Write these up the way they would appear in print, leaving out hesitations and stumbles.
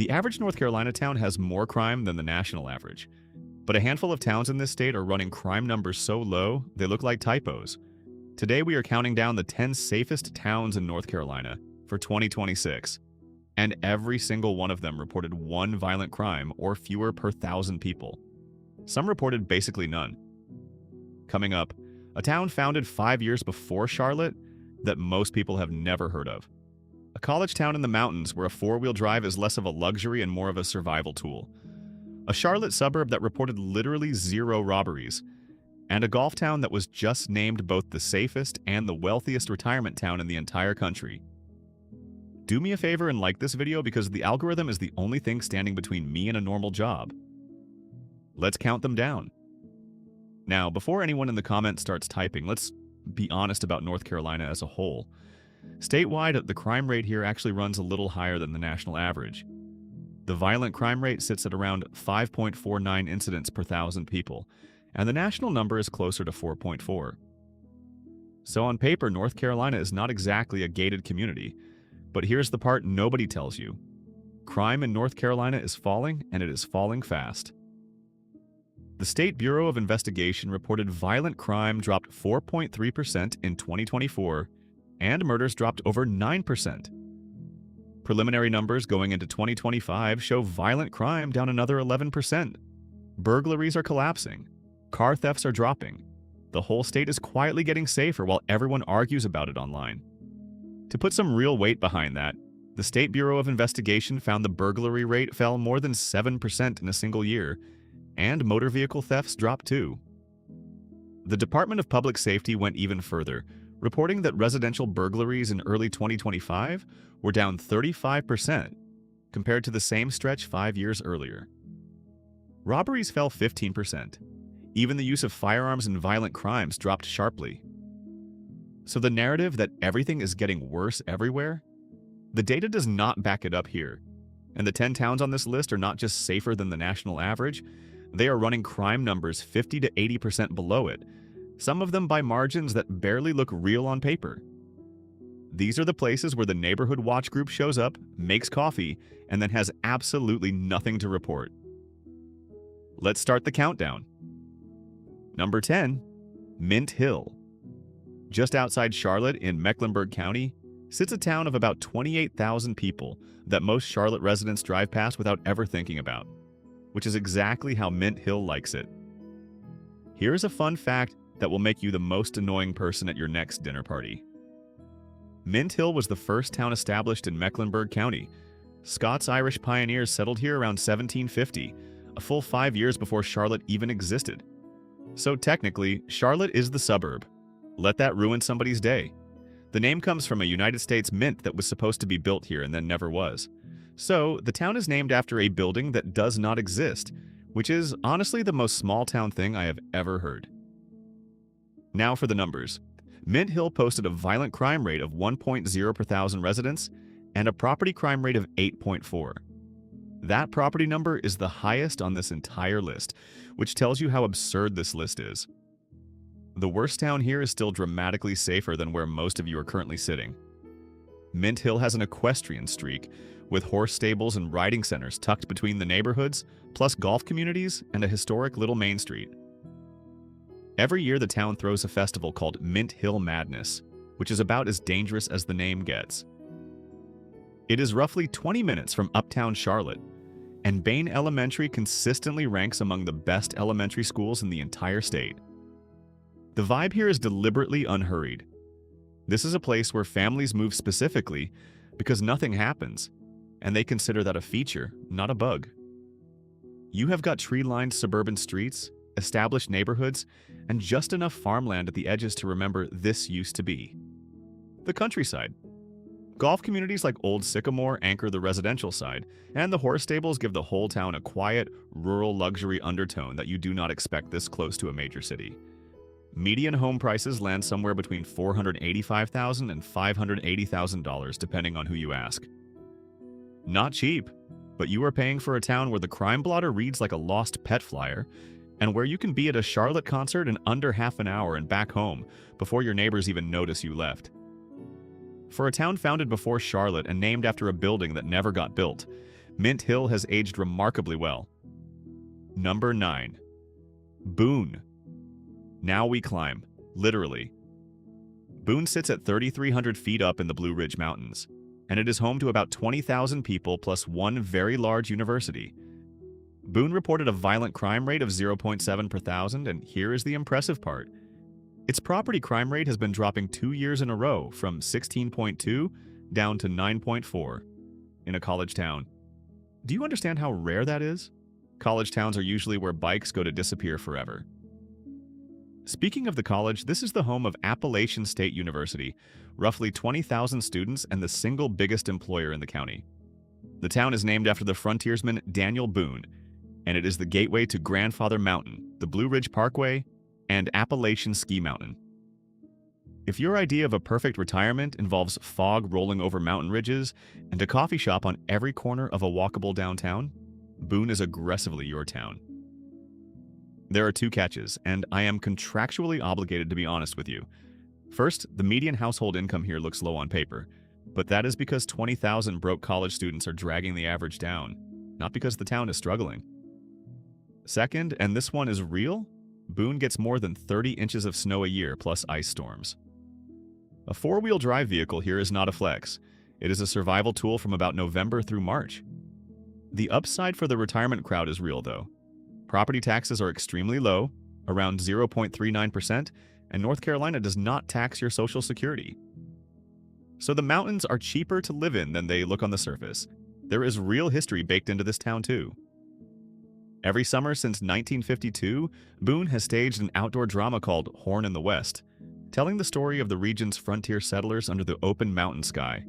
The average North Carolina town has more crime than the national average, but a handful of towns in this state are running crime numbers so low they look like typos. Today we are counting down the 10 safest towns in North Carolina for 2026, and every single one of them reported one violent crime or fewer per 1,000 people. Some reported basically none. Coming up, a town founded 5 years before Charlotte that most people have never heard of. A college town in the mountains where a four-wheel drive is less of a luxury and more of a survival tool. A Charlotte suburb that reported literally 0 robberies. And a golf town that was just named both the safest and the wealthiest retirement town in the entire country. Do me a favor and like this video because the algorithm is the only thing standing between me and a normal job. Let's count them down. Now, before anyone in the comments starts typing, let's be honest about North Carolina as a whole. Statewide, the crime rate here actually runs a little higher than the national average. The violent crime rate sits at around 5.49 incidents per 1,000 people, and the national number is closer to 4.4. So on paper, North Carolina is not exactly a gated community, but here's the part nobody tells you. Crime in North Carolina is falling, and it is falling fast. The State Bureau of Investigation reported violent crime dropped 4.3% in 2024, and murders dropped over 9%. Preliminary numbers going into 2025 show violent crime down another 11%. Burglaries are collapsing. Car thefts are dropping. The whole state is quietly getting safer while everyone argues about it online. To put some real weight behind that, the State Bureau of Investigation found the burglary rate fell more than 7% in a single year, and motor vehicle thefts dropped too. The Department of Public Safety went even further, reporting that residential burglaries in early 2025 were down 35% compared to the same stretch 5 years earlier. Robberies fell 15%. Even the use of firearms in violent crimes dropped sharply. So the narrative that everything is getting worse everywhere? The data does not back it up here. And the 10 towns on this list are not just safer than the national average, they are running crime numbers 50 to 80% below it, some of them by margins that barely look real on paper. These are the places where the neighborhood watch group shows up, makes coffee, and then has absolutely nothing to report. Let's start the countdown. Number 10, Mint Hill. Just outside Charlotte in Mecklenburg County sits a town of about 28,000 people that most Charlotte residents drive past without ever thinking about, which is exactly how Mint Hill likes it. Here's a fun fact that will make you the most annoying person at your next dinner party. Mint Hill was the first town established in Mecklenburg County. Scots-Irish pioneers settled here around 1750, a full 5 years before Charlotte even existed. So technically, Charlotte is the suburb. Let that ruin somebody's day. The name comes from a United States mint that was supposed to be built here and then never was. So the town is named after a building that does not exist, which is honestly the most small-town thing I have ever heard. Now for the numbers. Mint Hill posted a violent crime rate of 1.0 per 1,000 residents and a property crime rate of 8.4. That property number is the highest on this entire list, which tells you how absurd this list is. The worst town here is still dramatically safer than where most of you are currently sitting. Mint Hill has an equestrian streak, with horse stables and riding centers tucked between the neighborhoods, plus golf communities and a historic little main street. Every year the town throws a festival called Mint Hill Madness, which is about as dangerous as the name gets. It is roughly 20 minutes from uptown Charlotte, and Bain Elementary consistently ranks among the best elementary schools in the entire state. The vibe here is deliberately unhurried. This is a place where families move specifically because nothing happens, and they consider that a feature, not a bug. You have got tree-lined suburban streets, established neighborhoods, and just enough farmland at the edges to remember this used to be. The countryside. Golf communities like Old Sycamore anchor the residential side, and the horse stables give the whole town a quiet, rural luxury undertone that you do not expect this close to a major city. Median home prices land somewhere between $485,000 and $580,000 depending on who you ask. Not cheap, but you are paying for a town where the crime blotter reads like a lost pet flyer, and where you can be at a Charlotte concert in under half an hour and back home before your neighbors even notice you left. For a town founded before Charlotte and named after a building that never got built, Mint Hill has aged remarkably well. Number 9. Boone. Now we climb, literally. Boone sits at 3,300 feet up in the Blue Ridge Mountains, and it is home to about 20,000 people plus one very large university. Boone reported a violent crime rate of 0.7 per thousand, and here is the impressive part. Its property crime rate has been dropping 2 years in a row, from 16.2 down to 9.4 in a college town. Do you understand how rare that is? College towns are usually where bikes go to disappear forever. Speaking of the college, this is the home of Appalachian State University, roughly 20,000 students and the single biggest employer in the county. The town is named after the frontiersman Daniel Boone, and it is the gateway to Grandfather Mountain, the Blue Ridge Parkway, and Appalachian Ski Mountain. If your idea of a perfect retirement involves fog rolling over mountain ridges and a coffee shop on every corner of a walkable downtown, Boone is aggressively your town. There are 2 catches, and I am contractually obligated to be honest with you. First, the median household income here looks low on paper, but that is because 20,000 broke college students are dragging the average down, not because the town is struggling. Second, and this one is real, Boone gets more than 30 inches of snow a year plus ice storms. A 4-wheel drive vehicle here is not a flex. It is a survival tool from about November through March. The upside for the retirement crowd is real, though. Property taxes are extremely low, around 0.39%, and North Carolina does not tax your Social Security. So the mountains are cheaper to live in than they look on the surface. There is real history baked into this town, too. Every summer since 1952, Boone has staged an outdoor drama called Horn in the West, telling the story of the region's frontier settlers under the open mountain sky.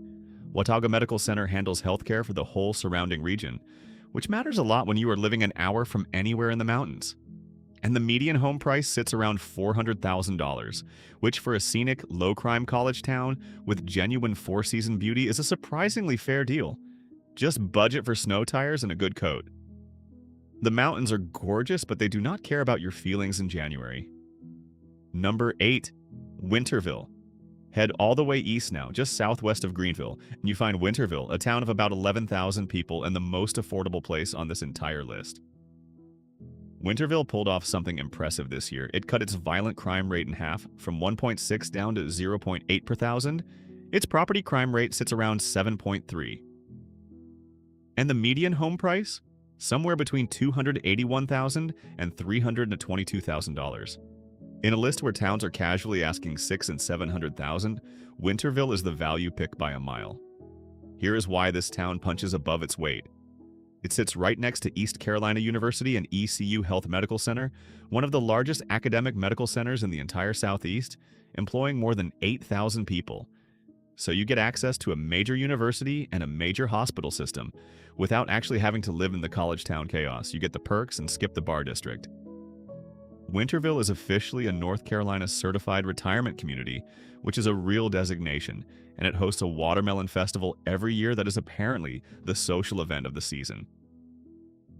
Watauga Medical Center handles healthcare for the whole surrounding region, which matters a lot when you are living an hour from anywhere in the mountains. And the median home price sits around $400,000, which for a scenic, low-crime college town with genuine 4-season beauty is a surprisingly fair deal. Just budget for snow tires and a good coat. The mountains are gorgeous, but they do not care about your feelings in January. Number 8. Winterville. Head all the way east now, just southwest of Greenville, and you find Winterville, a town of about 11,000 people and the most affordable place on this entire list. Winterville pulled off something impressive this year. It cut its violent crime rate in half, from 1.6 down to 0.8 per thousand. Its property crime rate sits around 7.3. And the median home price? Somewhere between $281,000 and $322,000. In a list where towns are casually asking $600,000 and $700,000, Winterville is the value pick by a mile. Here is why this town punches above its weight. It sits right next to East Carolina University and ECU Health Medical Center, one of the largest academic medical centers in the entire Southeast, employing more than 8,000 people. So you get access to a major university and a major hospital system without actually having to live in the college town chaos. You get the perks and skip the bar district. Winterville is officially a North Carolina certified retirement community, which is a real designation, and it hosts a watermelon festival every year that is apparently the social event of the season.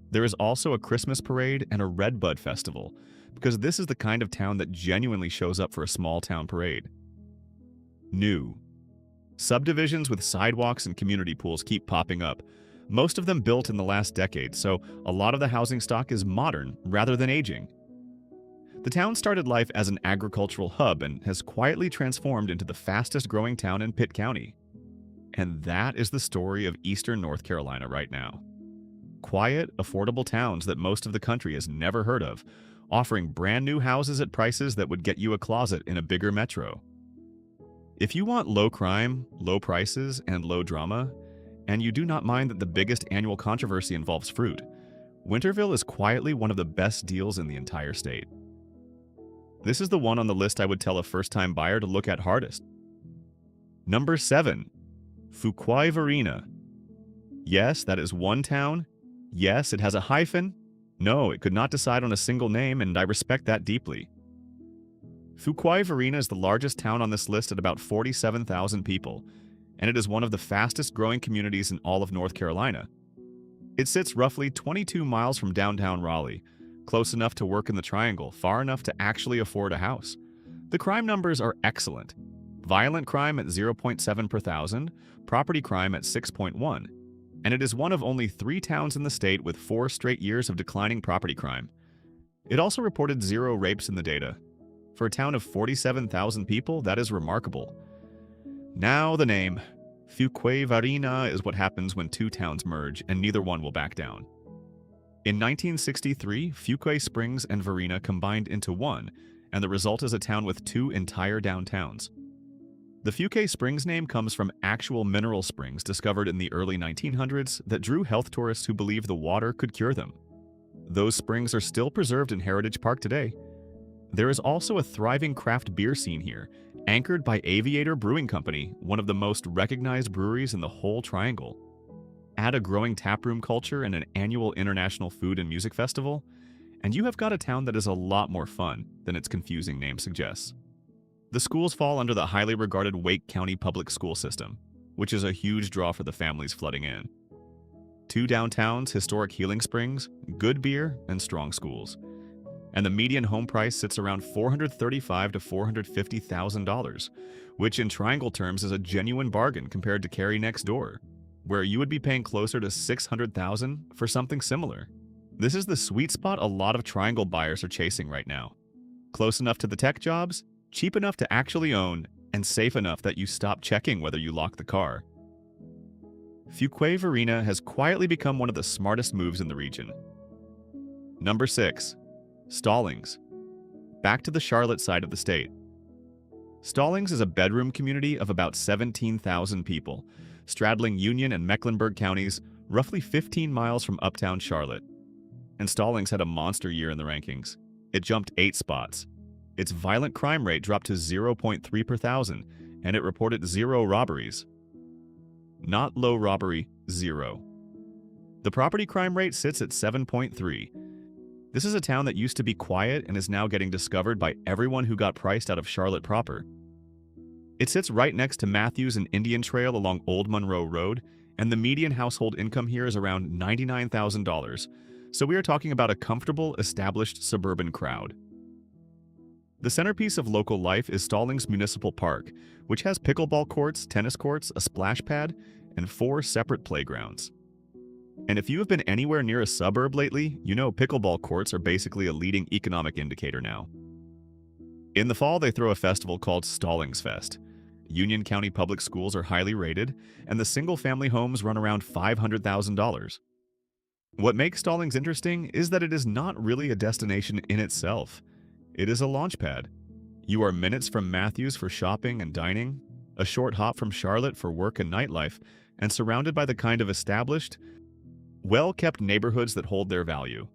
There is also a Christmas parade and a Redbud festival, because this is the kind of town that genuinely shows up for a small town parade. New. Subdivisions with sidewalks and community pools keep popping up, most of them built in the last decade, so a lot of the housing stock is modern rather than aging. The town started life as an agricultural hub and has quietly transformed into the fastest growing town in Pitt County. And that is the story of eastern North Carolina right now. Quiet, affordable towns that most of the country has never heard of, offering brand new houses at prices that would get you a closet in a bigger metro. If you want low crime, low prices, and low drama, and you do not mind that the biggest annual controversy involves fruit, Winterville is quietly one of the best deals in the entire state. This is the one on the list I would tell a first-time buyer to look at hardest. Number 7. Fuquay-Varina. Yes, that is one town. Yes, it has a hyphen. No, it could not decide on a single name, and I respect that deeply. Fuquay-Varina is the largest town on this list at about 47,000 people, and it is one of the fastest-growing communities in all of North Carolina. It sits roughly 22 miles from downtown Raleigh, close enough to work in the Triangle, far enough to actually afford a house. The crime numbers are excellent. Violent crime at 0.7 per thousand, property crime at 6.1. and it is one of only 3 towns in the state with 4 straight years of declining property crime. It also reported 0 rapes in the data. For a town of 47,000 people, that is remarkable. Now the name. Fuquay-Varina is what happens when 2 towns merge, and neither one will back down. In 1963, Fuquay Springs and Varina combined into one, and the result is a town with 2 entire downtowns. The Fuquay Springs name comes from actual mineral springs discovered in the early 1900s that drew health tourists who believed the water could cure them. Those springs are still preserved in Heritage Park today. There is also a thriving craft beer scene here, anchored by Aviator Brewing Company, one of the most recognized breweries in the whole triangle. Add a growing taproom culture and an annual international food and music festival, and you have got a town that is a lot more fun than its confusing name suggests. The schools fall under the highly regarded Wake County Public School System, which is a huge draw for the families flooding in. 2 downtowns, historic healing springs, good beer, and strong schools. And the median home price sits around $435,000 to $450,000, which in triangle terms is a genuine bargain compared to Cary next door, where you would be paying closer to $600,000 for something similar. This is the sweet spot a lot of triangle buyers are chasing right now. Close enough to the tech jobs, cheap enough to actually own, and safe enough that you stop checking whether you lock the car. Fuquay-Varina has quietly become one of the smartest moves in the region. Number 6. Stallings. Back to the Charlotte side of the state. Stallings is a bedroom community of about 17,000 people, straddling Union and Mecklenburg counties, roughly 15 miles from uptown Charlotte. And Stallings had a monster year in the rankings. It jumped 8 spots. Its violent crime rate dropped to 0.3 per thousand, and it reported 0 robberies. Not low robbery, 0. The property crime rate sits at 7.3. This is a town that used to be quiet and is now getting discovered by everyone who got priced out of Charlotte proper. It sits right next to Matthews and Indian Trail along Old Monroe Road, and the median household income here is around $99,000, so we are talking about a comfortable, established suburban crowd. The centerpiece of local life is Stallings Municipal Park, which has pickleball courts, tennis courts, a splash pad, and 4 separate playgrounds. And if you have been anywhere near a suburb lately, you know pickleball courts are basically a leading economic indicator now. In the fall, they throw a festival called Stallings Fest. Union County Public Schools are highly rated, and the single-family homes run around $500,000. What makes Stallings interesting is that it is not really a destination in itself. It is a launch pad. You are minutes from Matthews for shopping and dining, a short hop from Charlotte for work and nightlife, and surrounded by the kind of established, well-kept neighborhoods that hold their value.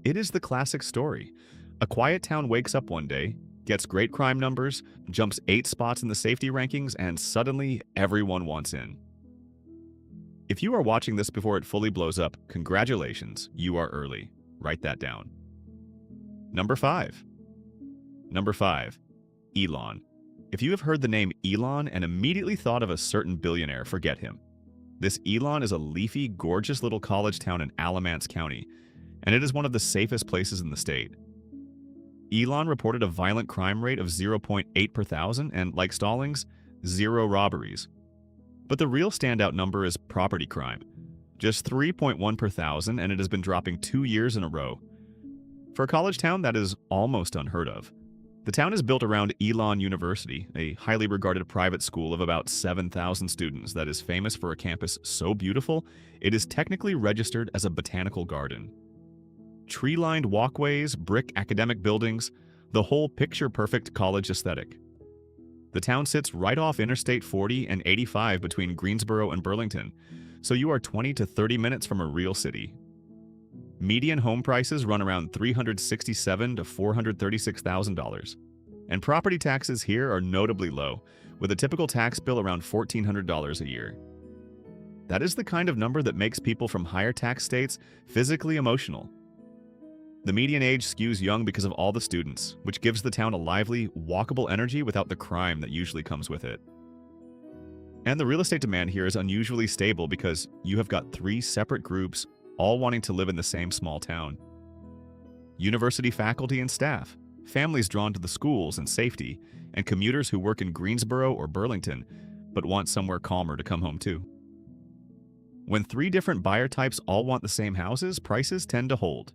It is the classic story. A quiet town wakes up one day, gets great crime numbers, jumps 8 spots in the safety rankings, and suddenly everyone wants in. If you are watching this before it fully blows up, congratulations, you are early. Write that down. Number 5. Number 5. Elon. If you have heard the name Elon and immediately thought of a certain billionaire, forget him. This Elon is a leafy, gorgeous little college town in Alamance County, and it is one of the safest places in the state. Elon reported a violent crime rate of 0.8 per thousand and, like Stallings, 0 robberies. But the real standout number is property crime. Just 3.1 per thousand, and it has been dropping 2 years in a row. For a college town, that is almost unheard of. The town is built around Elon University, a highly regarded private school of about 7,000 students that is famous for a campus so beautiful, it is technically registered as a botanical garden. Tree-lined walkways, brick academic buildings, the whole picture-perfect college aesthetic. The town sits right off Interstate 40 and 85 between Greensboro and Burlington, so you are 20 to 30 minutes from a real city. Median home prices run around $367,000 to $436,000, and property taxes here are notably low, with a typical tax bill around $1,400 a year. That is the kind of number that makes people from higher tax states physically emotional. The median age skews young because of all the students, which gives the town a lively, walkable energy without the crime that usually comes with it. And the real estate demand here is unusually stable because you have got 3 separate groups all wanting to live in the same small town. University faculty and staff, families drawn to the schools and safety, and commuters who work in Greensboro or Burlington but want somewhere calmer to come home to. When three different buyer types all want the same houses, prices tend to hold.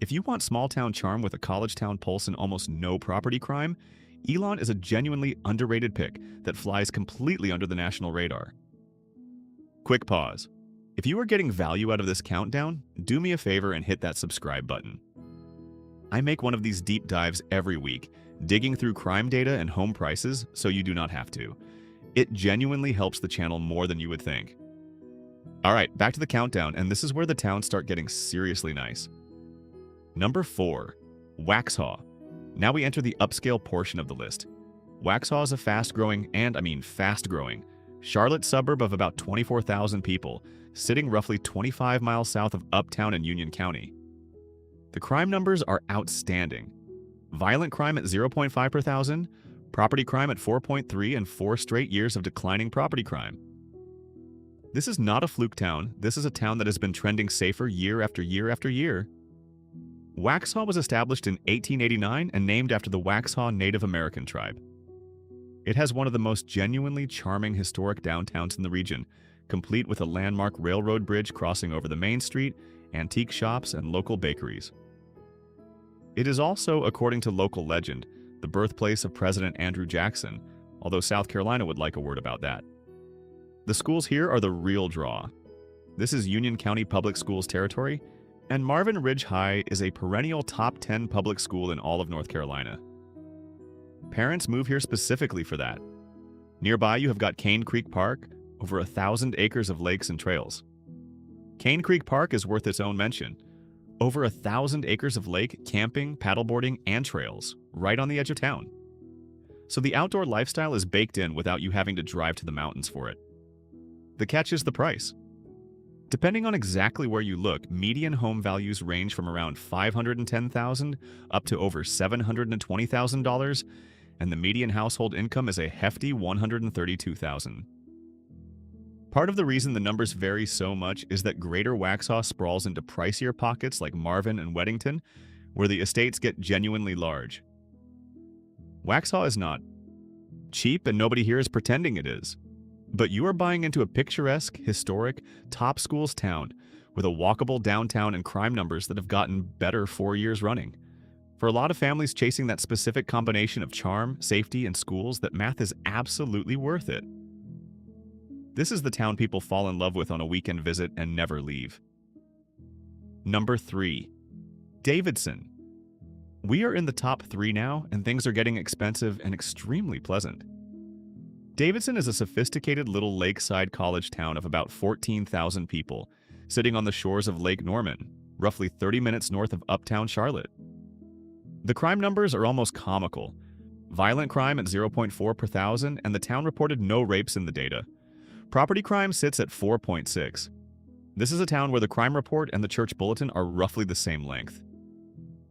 If you want small-town charm with a college-town pulse and almost no property crime, Elon is a genuinely underrated pick that flies completely under the national radar. Quick pause. If you are getting value out of this countdown, do me a favor and hit that subscribe button. I make one of these deep dives every week, digging through crime data and home prices so you do not have to. It genuinely helps the channel more than you would think. Alright, back to the countdown, and this is where the towns start getting seriously nice. Number 4. Waxhaw. Now we enter the upscale portion of the list. Waxhaw is a fast-growing, and I mean fast-growing, Charlotte suburb of about 24,000 people, sitting roughly 25 miles south of Uptown and Union County. The crime numbers are outstanding. Violent crime at 0.5 per thousand, property crime at 4.3, and 4 straight years of declining property crime. This is not a fluke town. This is a town that has been trending safer year after year after year. Waxhaw was established in 1889 and named after the Waxhaw Native American tribe. It has one of the most genuinely charming historic downtowns in the region, complete with a landmark railroad bridge crossing over the main street, antique shops, and local bakeries. It is also, according to local legend, the birthplace of President Andrew Jackson, although South Carolina would like a word about that. The schools here are the real draw. This is Union County Public Schools territory, and Marvin Ridge High is a perennial top 10 public school in all of North Carolina. Parents move here specifically for that. Nearby you have got Cane Creek Park, over 1,000 acres of lakes and trails. Cane Creek Park is worth its own mention. Over 1,000 acres of lake, camping, paddleboarding, and trails, right on the edge of town. So the outdoor lifestyle is baked in without you having to drive to the mountains for it. The catch is the price. Depending on exactly where you look, median home values range from around $510,000 up to over $720,000, and the median household income is a hefty $132,000. Part of the reason the numbers vary so much is that Greater Waxhaw sprawls into pricier pockets like Marvin and Weddington, where the estates get genuinely large. Waxhaw is not cheap, and nobody here is pretending it is. But you are buying into a picturesque, historic, top schools town with a walkable downtown and crime numbers that have gotten better 4 years running. For a lot of families chasing that specific combination of charm, safety, and schools, that math is absolutely worth it. This is the town people fall in love with on a weekend visit and never leave. Number 3. Davidson. We are in the top 3 now, and things are getting expensive and extremely pleasant. Davidson is a sophisticated little lakeside college town of about 14,000 people, sitting on the shores of Lake Norman, roughly 30 minutes north of Uptown Charlotte. The crime numbers are almost comical. Violent crime at 0.4 per thousand, and the town reported no rapes in the data. Property crime sits at 4.6. This is a town where the crime report and the church bulletin are roughly the same length.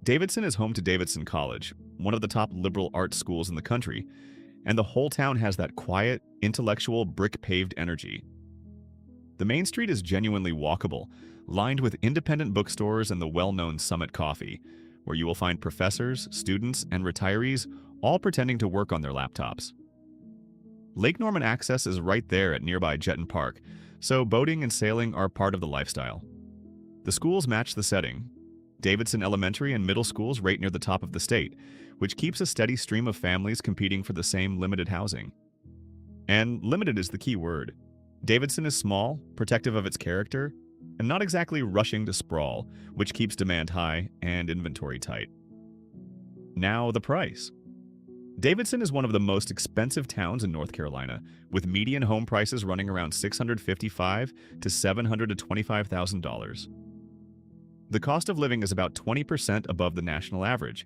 Davidson is home to Davidson College, one of the top liberal arts schools in the country, and the whole town has that quiet, intellectual, brick-paved energy. The main street is genuinely walkable, lined with independent bookstores and the well-known Summit Coffee, where you will find professors, students, and retirees all pretending to work on their laptops. Lake Norman access is right there at nearby Jetton Park, so boating and sailing are part of the lifestyle. The schools match the setting. Davidson Elementary and Middle Schools right near the top of the state, which keeps a steady stream of families competing for the same limited housing. And limited is the key word. Davidson is small, protective of its character, and not exactly rushing to sprawl, which keeps demand high and inventory tight. Now the price. Davidson is one of the most expensive towns in North Carolina, with median home prices running around $655,000 to $725,000. The cost of living is about 20% above the national average,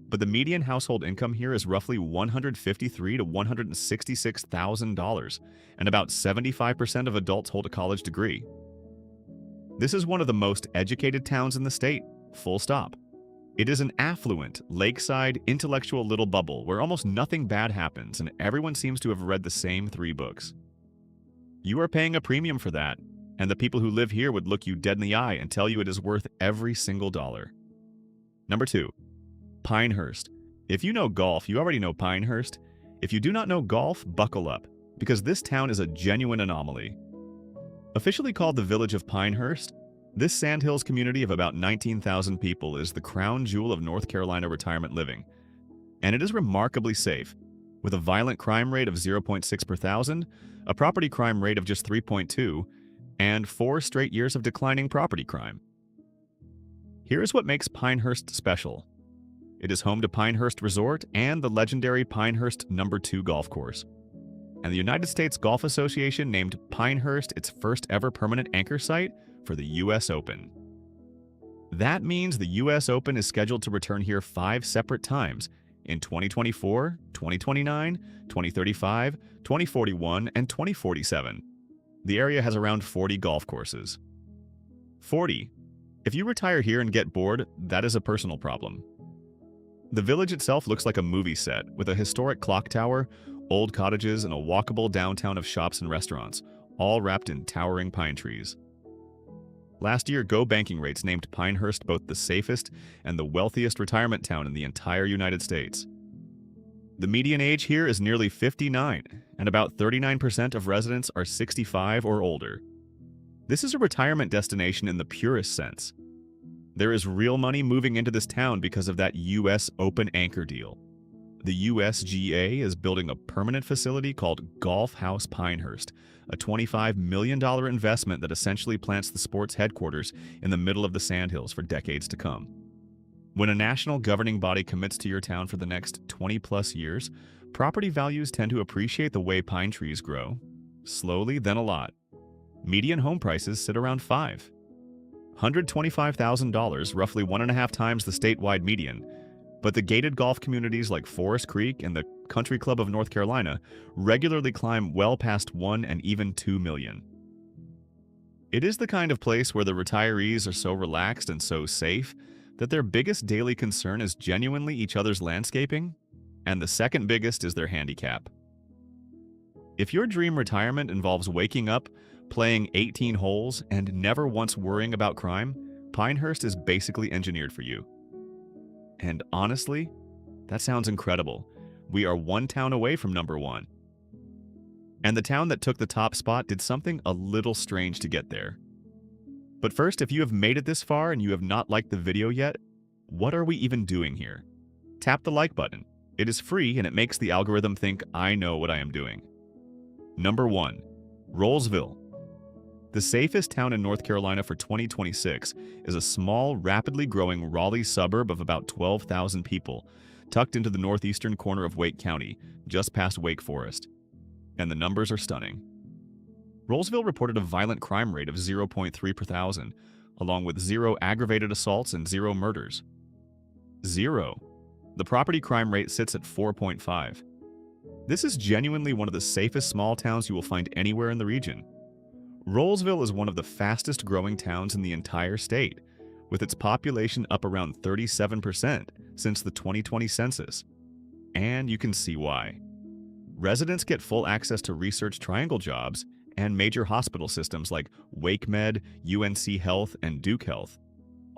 but the median household income here is roughly $153,000 to $166,000, and about 75% of adults hold a college degree. This is one of the most educated towns in the state, full stop. It is an affluent, lakeside, intellectual little bubble where almost nothing bad happens and everyone seems to have read the same 3 books. You are paying a premium for that, and the people who live here would look you dead in the eye and tell you it is worth every single dollar. Number 2. Pinehurst. If you know golf, you already know Pinehurst. If you do not know golf, buckle up, because this town is a genuine anomaly. Officially called the village of Pinehurst, this Sandhills community of about 19,000 people is the crown jewel of North Carolina retirement living, and it is remarkably safe, with a violent crime rate of 0.6 per thousand, a property crime rate of just 3.2, and 4 straight years of declining property crime. Here is what makes Pinehurst special. It is home to Pinehurst Resort and the legendary Pinehurst No. 2 golf course. And the United States Golf Association named Pinehurst its first ever permanent anchor site for the U.S. Open. That means the U.S. Open is scheduled to return here 5 separate times in 2024, 2029, 2035, 2041, and 2047. The area has around 40 golf courses. 40. If you retire here and get bored, that is a personal problem. The village itself looks like a movie set, with a historic clock tower, old cottages, and a walkable downtown of shops and restaurants, all wrapped in towering pine trees. Last year, Go Banking Rates named Pinehurst both the safest and the wealthiest retirement town in the entire United States. The median age here is nearly 59, and about 39% of residents are 65 or older. This is a retirement destination in the purest sense. There is real money moving into this town because of that U.S. Open anchor deal. The USGA is building a permanent facility called Golf House Pinehurst, a $25 million investment that essentially plants the sports headquarters in the middle of the Sandhills for decades to come. When a national governing body commits to your town for the next 20-plus years, property values tend to appreciate the way pine trees grow. Slowly, then a lot. Median home prices sit around $125,000, roughly 1.5 times the statewide median, but the gated golf communities like Forest Creek and the Country Club of North Carolina regularly climb well past $1 and even $2 million. It is the kind of place where the retirees are so relaxed and so safe that their biggest daily concern is genuinely each other's landscaping, and the second biggest is their handicap. If your dream retirement involves waking up, playing 18 holes, and never once worrying about crime, Pinehurst is basically engineered for you. And honestly, that sounds incredible. We are one town away from number 1. And the town that took the top spot did something a little strange to get there. But first, if you have made it this far and you have not liked the video yet, what are we even doing here? Tap the like button. It is free and it makes the algorithm think I know what I am doing. Number 1. Rolesville. The safest town in North Carolina for 2026 is a small, rapidly growing Raleigh suburb of about 12,000 people, tucked into the northeastern corner of Wake County, just past Wake Forest. And the numbers are stunning. Rolesville reported a violent crime rate of 0.3 per thousand, along with 0 aggravated assaults and 0 murders. 0. The property crime rate sits at 4.5. This is genuinely one of the safest small towns you will find anywhere in the region. Rolesville is one of the fastest growing towns in the entire state, with its population up around 37% since the 2020 census. And you can see why. Residents get full access to Research Triangle jobs and major hospital systems like WakeMed, UNC Health, and Duke Health,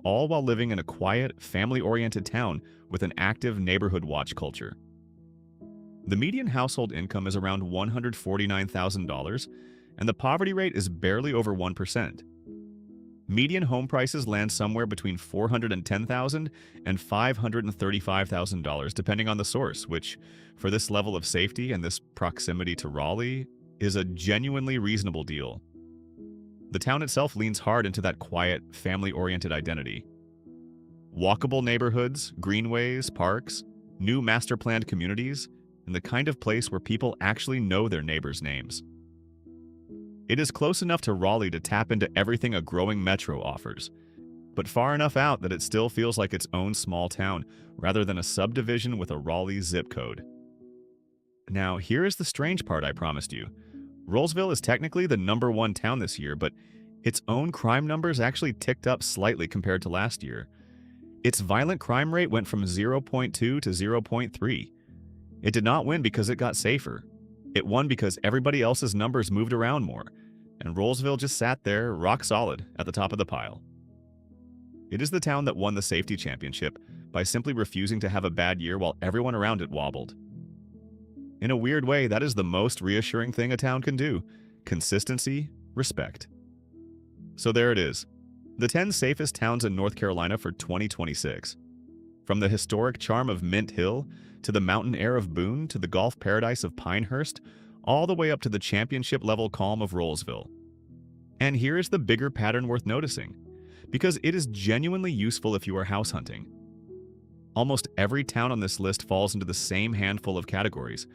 all while living in a quiet, family-oriented town with an active neighborhood watch culture. The median household income is around $149,000, and the poverty rate is barely over 1%. Median home prices land somewhere between $410,000 and $535,000 depending on the source, which, for this level of safety and this proximity to Raleigh, is a genuinely reasonable deal. The town itself leans hard into that quiet, family-oriented identity. Walkable neighborhoods, greenways, parks, new master-planned communities, and the kind of place where people actually know their neighbors' names. It is close enough to Raleigh to tap into everything a growing metro offers, but far enough out that it still feels like its own small town rather than a subdivision with a Raleigh zip code. Now, here is the strange part I promised you. Rolesville is technically the number 1 town this year, but its own crime numbers actually ticked up slightly compared to last year. Its violent crime rate went from 0.2 to 0.3. It did not win because it got safer. It won because everybody else's numbers moved around more, and Rolesville just sat there, rock solid, at the top of the pile. It is the town that won the safety championship by simply refusing to have a bad year while everyone around it wobbled. In a weird way, that is the most reassuring thing a town can do. Consistency, respect. So there it is. The 10 safest towns in North Carolina for 2026. From the historic charm of Mint Hill, to the mountain air of Boone, to the golf paradise of Pinehurst, all the way up to the championship-level calm of Rolesville. And here is the bigger pattern worth noticing, because it is genuinely useful if you are house hunting. Almost every town on this list falls into the same handful of categories: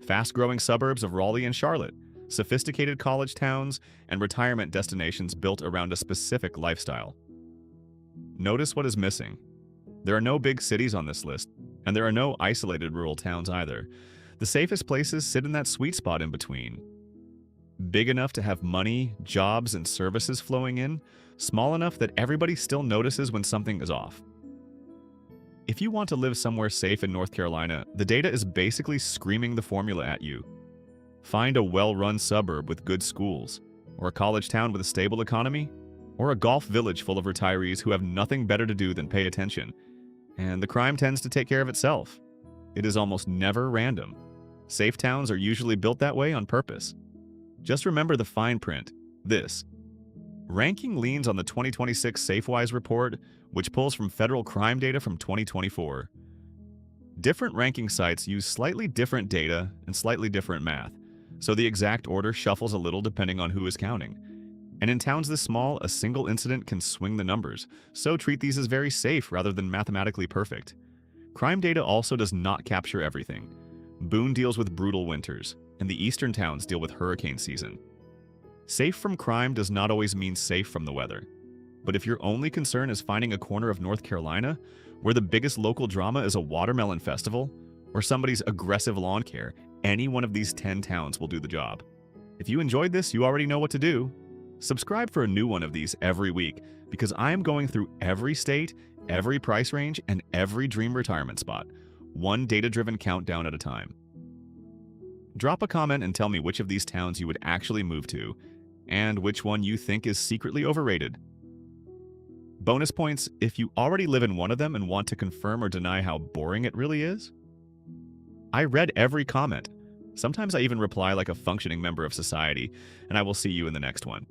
fast-growing suburbs of Raleigh and Charlotte, sophisticated college towns, and retirement destinations built around a specific lifestyle. Notice what is missing. There are no big cities on this list, and there are no isolated rural towns either. The safest places sit in that sweet spot in between. Big enough to have money, jobs, and services flowing in, small enough that everybody still notices when something is off. If you want to live somewhere safe in North Carolina, the data is basically screaming the formula at you. Find a well-run suburb with good schools, or a college town with a stable economy, or a golf village full of retirees who have nothing better to do than pay attention, and the crime tends to take care of itself. It is almost never random. Safe towns are usually built that way on purpose. Just remember the fine print. This ranking leans on the 2026 SafeWise report, which pulls from federal crime data from 2024. Different ranking sites use slightly different data and slightly different math, so the exact order shuffles a little depending on who is counting. And in towns this small, a single incident can swing the numbers, so treat these as very safe rather than mathematically perfect. Crime data also does not capture everything. Boone deals with brutal winters, and the eastern towns deal with hurricane season. Safe from crime does not always mean safe from the weather. But if your only concern is finding a corner of North Carolina where the biggest local drama is a watermelon festival or somebody's aggressive lawn care, any one of these 10 towns will do the job. If you enjoyed this, you already know what to do. Subscribe for a new one of these every week, because I am going through every state, every price range, and every dream retirement spot, one data-driven countdown at a time. Drop a comment and tell me which of these towns you would actually move to, and which one you think is secretly overrated. Bonus points if you already live in one of them and want to confirm or deny how boring it really is. I read every comment. Sometimes I even reply like a functioning member of society, and I will see you in the next one.